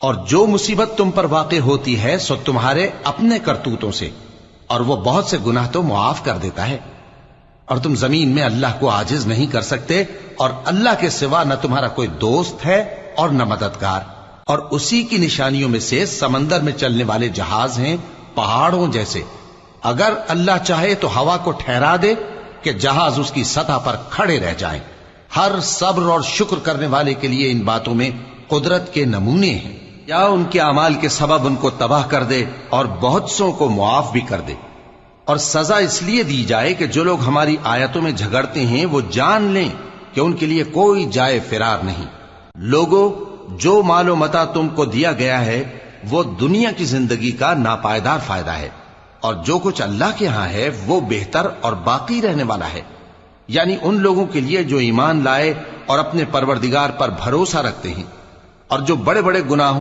اور جو مصیبت تم پر واقع ہوتی ہے سو تمہارے اپنے کرتوتوں سے، اور وہ بہت سے گناہ تو معاف کر دیتا ہے، اور تم زمین میں اللہ کو عاجز نہیں کر سکتے، اور اللہ کے سوا نہ تمہارا کوئی دوست ہے اور نہ مددگار۔ اور اسی کی نشانیوں میں سے سمندر میں چلنے والے جہاز ہیں پہاڑوں جیسے، اگر اللہ چاہے تو ہوا کو ٹھہرا دے کہ جہاز اس کی سطح پر کھڑے رہ جائیں۔ ہر صبر اور شکر کرنے والے کے لیے ان باتوں میں قدرت کے نمونے ہیں، یا ان کے اعمال کے سبب ان کو تباہ کر دے اور بہت سو کو معاف بھی کر دے۔ اور سزا اس لیے دی جائے کہ جو لوگ ہماری آیتوں میں جھگڑتے ہیں وہ جان لیں کہ ان کے لیے کوئی جائے فرار نہیں۔ لوگوں، جو مال و متاع تم کو دیا گیا ہے وہ دنیا کی زندگی کا ناپائیدار فائدہ ہے، اور جو کچھ اللہ کے ہاں ہے وہ بہتر اور باقی رہنے والا ہے، یعنی ان لوگوں کے لیے جو ایمان لائے اور اپنے پروردگار پر بھروسہ رکھتے ہیں، اور جو بڑے بڑے گناہوں